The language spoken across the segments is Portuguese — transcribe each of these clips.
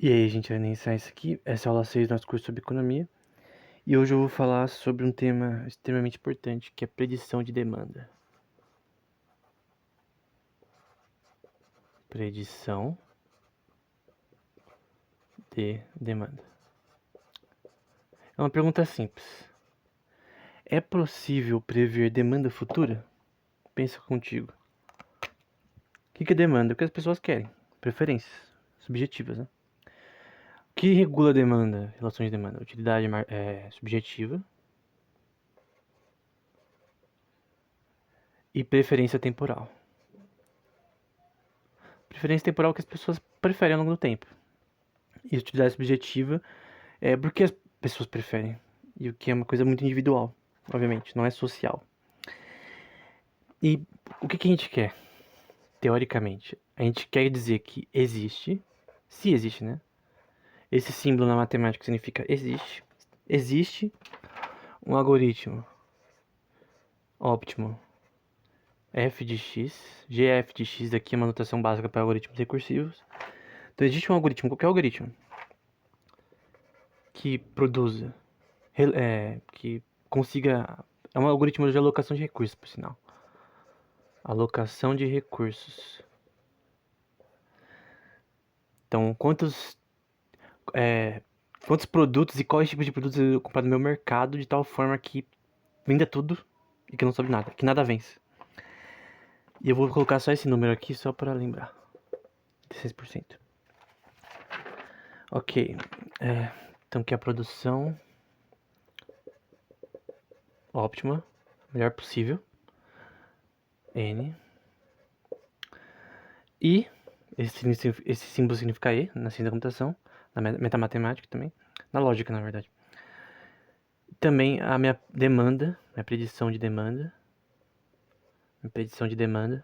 E aí, gente, vai iniciar isso aqui. Essa é a aula 6 do nosso curso sobre economia. E hoje eu vou falar sobre um tema extremamente importante, que é predição de demanda. Predição de demanda. É uma pergunta simples. É possível prever demanda futura? Pensa contigo. O que é demanda? O que as pessoas querem. Preferências subjetivas, né? O que regula a demanda? Relações de demanda. Utilidade subjetiva e preferência temporal. Preferência temporal é o que as pessoas preferem ao longo do tempo. E utilidade subjetiva é porque as pessoas preferem. E o que é uma coisa muito individual, obviamente, não é social. E o que a gente quer, teoricamente? A gente quer dizer que existe, se existe, né? Esse símbolo na matemática significa existe. Existe um algoritmo óptimo f de x, gf de x aqui é uma notação básica para algoritmos recursivos. Então existe um algoritmo, qualquer algoritmo, que produza, que consiga... É um algoritmo de alocação de recursos, por sinal. Alocação de recursos. Então, quantos produtos e quais tipos de produtos eu comprar no meu mercado de tal forma que venda tudo e que não sobe nada, que nada vence. E eu vou colocar só esse número aqui só para lembrar. 16%. Ok. Então, que a produção óptima, melhor possível. N. E esse símbolo significa E na ciência da computação, na metamatemática também, na lógica, na verdade. Também a minha demanda, minha predição de demanda. Minha predição de demanda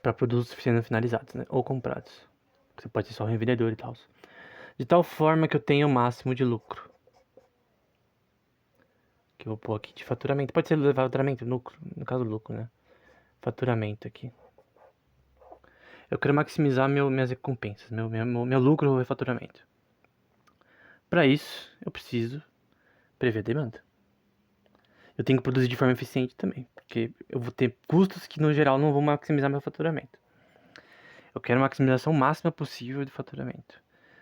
para produtos sendo finalizados, né? Ou comprados. Você pode ser só um revendedor e tal. De tal forma que eu tenha o máximo de lucro. Que eu vou pôr aqui de faturamento. Pode ser faturamento, lucro, no caso lucro, né? Faturamento aqui. Eu quero maximizar minhas recompensas, meu lucro ou faturamento. Para isso, eu preciso prever a demanda. Eu tenho que produzir de forma eficiente também, porque eu vou ter custos que no geral não vão maximizar meu faturamento. Eu quero a maximização máxima possível de faturamento.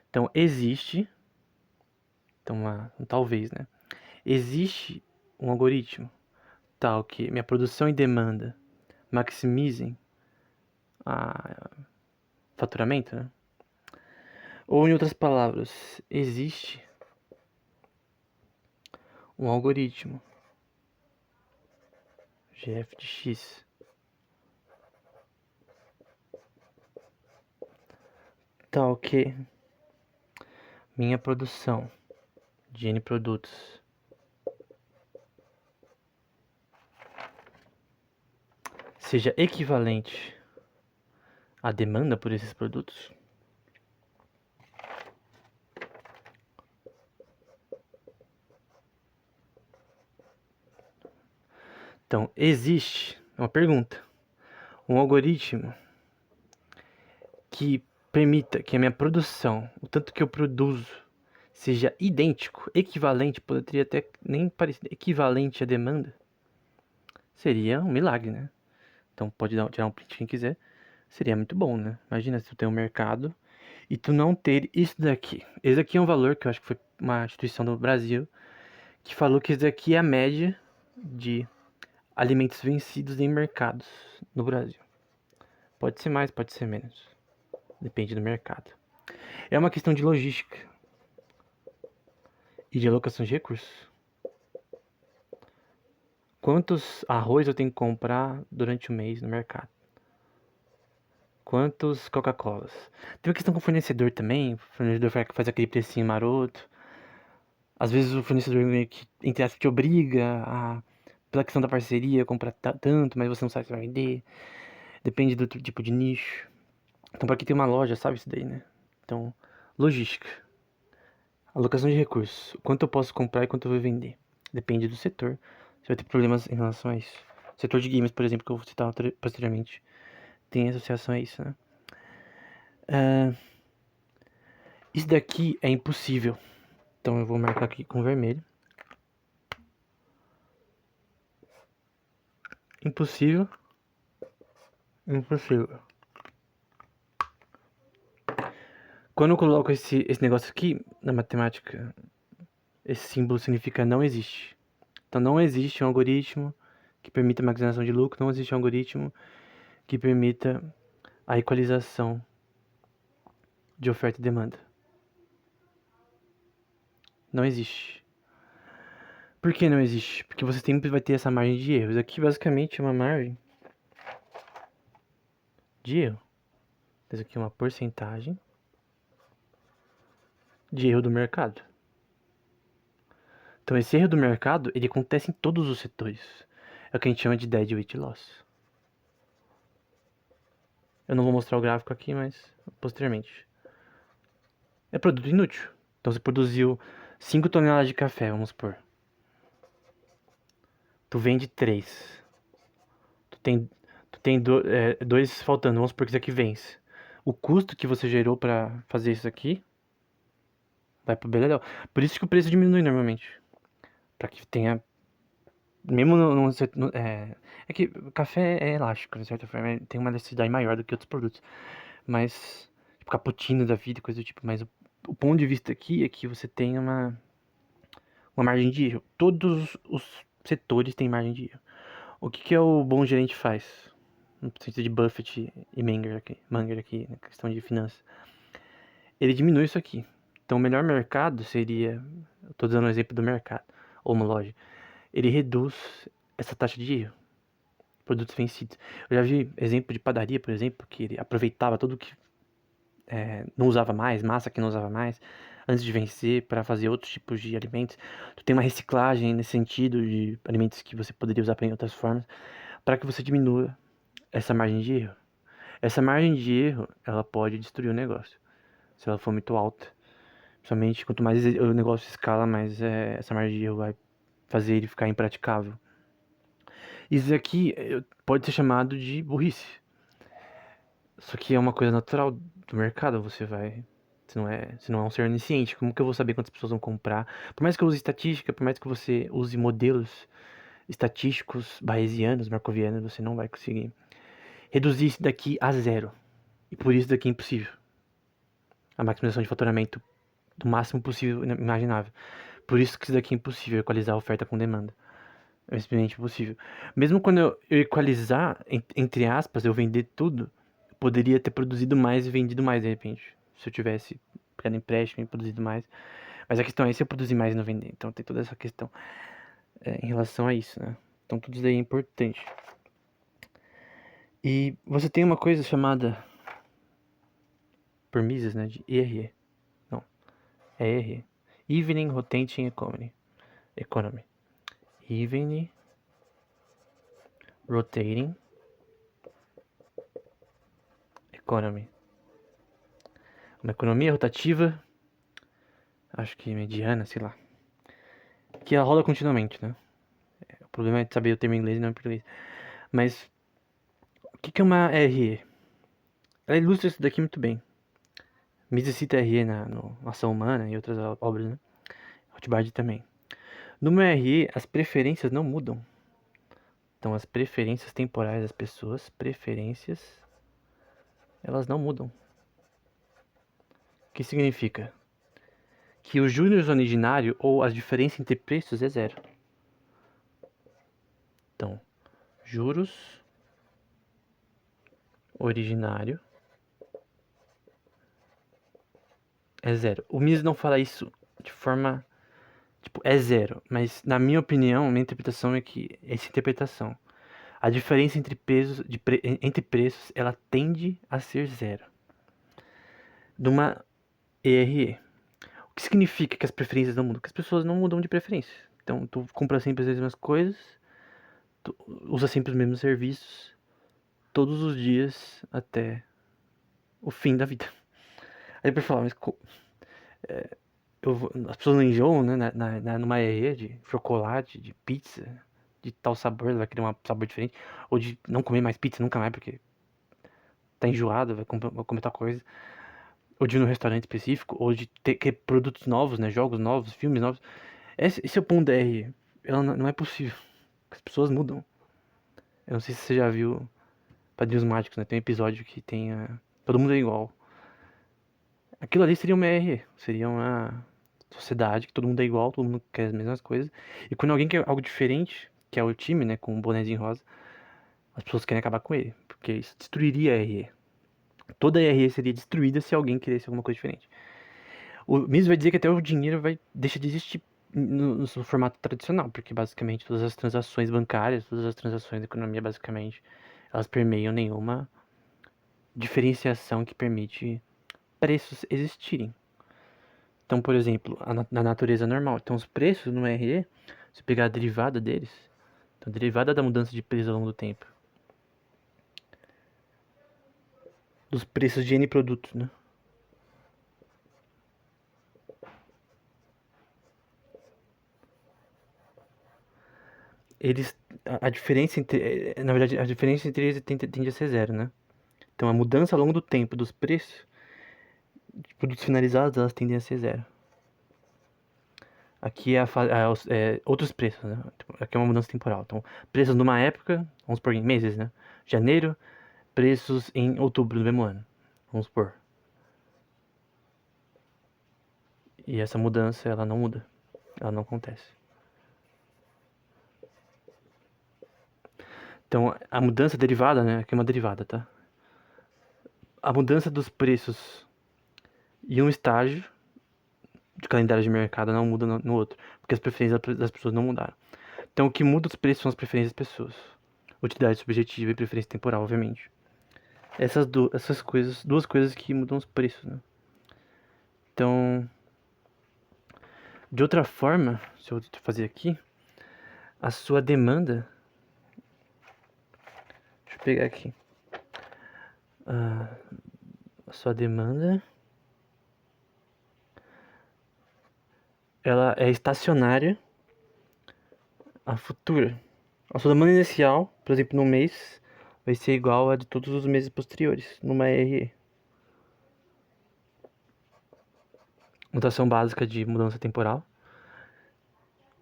Então existe, talvez, né? Existe um algoritmo tal que minha produção e demanda maximizem a faturamento, né? Ou em outras palavras, existe um algoritmo GF de X tal que minha produção de N produtos seja equivalente à demanda por esses produtos. Então, existe, uma pergunta, um algoritmo que permita que a minha produção, o tanto que eu produzo, seja idêntico, equivalente, poderia até nem parecer equivalente à demanda, seria um milagre, né? Então pode tirar um print quem quiser, seria muito bom, né? Imagina se tu tem um mercado e tu não ter isso daqui. Esse aqui é um valor que eu acho que foi uma instituição do Brasil que falou que esse daqui é a média de alimentos vencidos em mercados no Brasil. Pode ser mais, pode ser menos. Depende do mercado. É uma questão de logística e de alocação de recursos. Quantos arroz eu tenho que comprar durante o mês no mercado? Quantos Coca-Colas? Tem uma questão com o fornecedor também. O fornecedor faz aquele precinho maroto. Às vezes o fornecedor meio que, entre aspas, te obriga a, pela questão da parceria, comprar tanto, mas você não sabe se vai vender. Depende do tipo de nicho. Então, pra quem tem uma loja, sabe isso daí, né? Então, logística. Alocação de recursos. Quanto eu posso comprar e quanto eu vou vender. Depende do setor. Você vai ter problemas em relação a isso. O setor de games, por exemplo, que eu vou citar posteriormente, tem associação a isso, né? Isso daqui é impossível. Então eu vou marcar aqui com vermelho. Impossível. Impossível. Quando eu coloco esse negócio aqui na matemática, esse símbolo significa não existe. Então não existe um algoritmo que permita a maximização de lucro, não existe um algoritmo que permita a equalização de oferta e demanda. Não existe. Por que não existe? Porque você sempre vai ter essa margem de erros. Aqui basicamente é uma margem de erro. Isso aqui é uma porcentagem de erro do mercado. Então esse erro do mercado, ele acontece em todos os setores. É o que a gente chama de deadweight loss. Eu não vou mostrar o gráfico aqui, mas posteriormente. É produto inútil. Então você produziu 5 toneladas de café, vamos supor. Tu vende 3. Tu tem dois faltando, vamos supor que isso aqui vence. O custo que você gerou pra fazer isso aqui vai pro beleléu. Por isso que o preço diminui normalmente. Pra que tenha. Mesmo é que o café é elástico, de certa forma. Tem uma elasticidade maior do que outros produtos. Mas. Tipo, cappuccino da vida, coisa do tipo. Mas o ponto de vista aqui é que você tem uma margem de erro. Todos os setores têm margem de erro. O que o bom gerente faz? No sentido de Buffett e Munger aqui, na questão de finanças. Ele diminui isso aqui. Então, o melhor mercado seria, eu tô dando um exemplo do mercado, ou uma loja. Ele reduz essa taxa de erro, produtos vencidos. Eu já vi exemplo de padaria, por exemplo, que ele aproveitava tudo que não usava mais, massa que não usava mais, antes de vencer, para fazer outros tipos de alimentos. Tu tem uma reciclagem nesse sentido de alimentos que você poderia usar em outras formas, para que você diminua essa margem de erro. Essa margem de erro, ela pode destruir o negócio, se ela for muito alta. Principalmente quanto mais o negócio escala, mais essa margem de erro vai fazer ele ficar impraticável. Isso aqui pode ser chamado de burrice. Só que é uma coisa natural do mercado, você vai. Você não é um ser onisciente. Como que eu vou saber quantas pessoas vão comprar? Por mais que eu use estatística, por mais que você use modelos estatísticos, bayesianos, marcovianos, você não vai conseguir reduzir isso daqui a zero. E por isso daqui é impossível. A maximização de faturamento do máximo possível imaginável. Por isso que isso daqui é impossível, equalizar a oferta com demanda. É simplesmente impossível. Mesmo quando eu equalizar, entre aspas, eu vender tudo, eu poderia ter produzido mais e vendido mais de repente. Se eu tivesse pegado empréstimo e produzido mais. Mas a questão é se eu produzir mais e não vender. Então tem toda essa questão em relação a isso, né? Então tudo isso daí é importante. E você tem uma coisa chamada por Mises, né? De ERE. Não, é ERE. Evening Rotating Economy. Evening Rotating Economy. Uma economia rotativa, acho que mediana, sei lá. Que ela roda continuamente, né? O problema é saber o termo em inglês e não em português. Mas, o que é uma RE? Ela ilustra isso daqui muito bem. Mises cita RE no Ação Humana e outras obras, né? Rothbard também. Numa RE, as preferências não mudam. Então, as preferências temporais das pessoas, elas não mudam. O que significa? Que o juros originário ou as diferenças entre preços é zero. Então, juros originário é zero. O Mises não fala isso de forma. Tipo, é zero. Mas, na minha opinião, minha interpretação é que essa interpretação. A diferença entre preços, ela tende a ser zero. Numa ERE. O que significa que as preferências não mudam? Que as pessoas não mudam de preferência. Então, tu compra sempre as mesmas coisas, tu usa sempre os mesmos serviços, todos os dias até o fim da vida. Aí pra falar, mas as pessoas não enjoam, né? Numa EE de chocolate, de pizza, de tal sabor, vai querer um sabor diferente. Ou de não comer mais pizza nunca mais, porque tá enjoado, vai comer tal coisa, ou de ir num restaurante específico, ou de ter produtos novos, né? Jogos novos, filmes novos. Esse é o ponto da RE. Ela não é possível. As pessoas mudam. Eu não sei se você já viu Padrinhos Mágicos, né? Tem um episódio que tem todo mundo é igual. Aquilo ali seria uma RE. Seria uma sociedade que todo mundo é igual, todo mundo quer as mesmas coisas. E quando alguém quer algo diferente, que é o time, né? Com um bonezinho rosa, as pessoas querem acabar com ele. Porque isso destruiria a RE. Toda a RE seria destruída se alguém quisesse alguma coisa diferente. O Mises vai dizer que até o dinheiro vai deixar de existir no seu formato tradicional, porque basicamente todas as transações bancárias, todas as transações da economia, basicamente, elas permeiam nenhuma diferenciação que permite preços existirem. Então, por exemplo, na natureza normal, então os preços no RE, se pegar a derivada deles, então a derivada da mudança de preço ao longo do tempo, dos preços de N produtos, né? Eles, a diferença entre, na verdade, a diferença entre eles tende a ser zero, né? Então a mudança ao longo do tempo dos preços de produtos finalizados, elas tendem a ser zero. Aqui outros preços, né? Aqui é uma mudança temporal. Então, preços numa época, vamos supor em meses, né? Janeiro, preços em outubro do mesmo ano, vamos supor. E essa mudança, ela não muda, ela não acontece. Então, a mudança derivada, né? Aqui é uma derivada, tá? A mudança dos preços em um estágio de calendário de mercado não muda no outro, porque as preferências das pessoas não mudaram. Então, o que muda os preços são as preferências das pessoas. Utilidade subjetiva e preferência temporal, obviamente. Essas coisas, duas coisas que mudam os preços, né? Então, de outra forma, se eu fazer aqui, a sua demanda. Deixa eu pegar aqui. A sua demanda. Ela é estacionária a futura. A sua demanda inicial, por exemplo, no mês, vai ser igual a de todos os meses posteriores, numa RE. Notação básica de mudança temporal.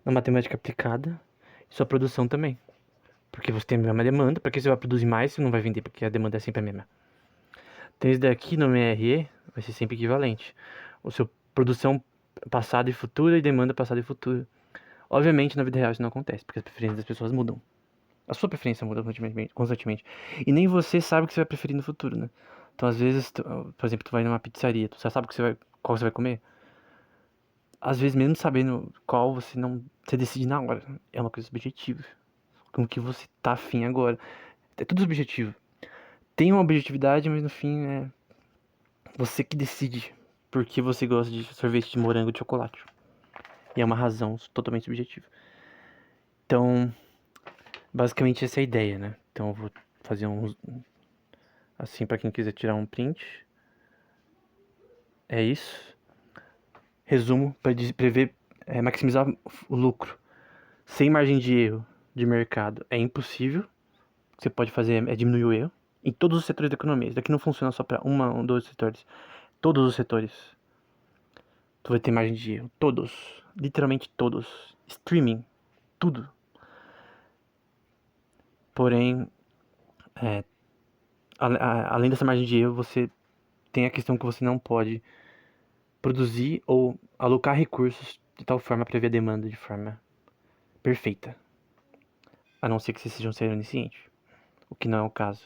Na matemática aplicada. E sua produção também. Porque você tem a mesma demanda. Para que você vai produzir mais, você não vai vender, porque a demanda é sempre a mesma. Então isso daqui no MRE vai ser sempre equivalente. O seu produção passada e futura e demanda passada e futura. Obviamente na vida real isso não acontece, porque as preferências das pessoas mudam. A sua preferência muda constantemente. E nem você sabe o que você vai preferir no futuro, né? Então às vezes, por exemplo, tu vai numa pizzaria, tu já sabe qual você vai comer? Às vezes mesmo sabendo qual você decide na hora. É uma coisa subjetiva. Com o que você tá afim agora. É tudo subjetivo. Tem uma objetividade, mas no fim é você que decide porque você gosta de sorvete de morango e de chocolate. E é uma razão totalmente subjetiva. Então, basicamente essa é a ideia, né? Então eu vou fazer assim para quem quiser tirar um print. É isso. Resumo para prever, maximizar o lucro sem margem de erro de mercado é impossível. O que você pode fazer é diminuir o erro em todos os setores da economia. Isso daqui não funciona só para um, dois setores. Todos os setores. Tu vai ter margem de erro. Todos. Literalmente todos. Streaming. Tudo. Porém, além dessa margem de erro, você tem a questão que você não pode produzir ou alocar recursos de tal forma a prever a demanda de forma perfeita. A não ser que você seja um ser onisciente. O que não é o caso.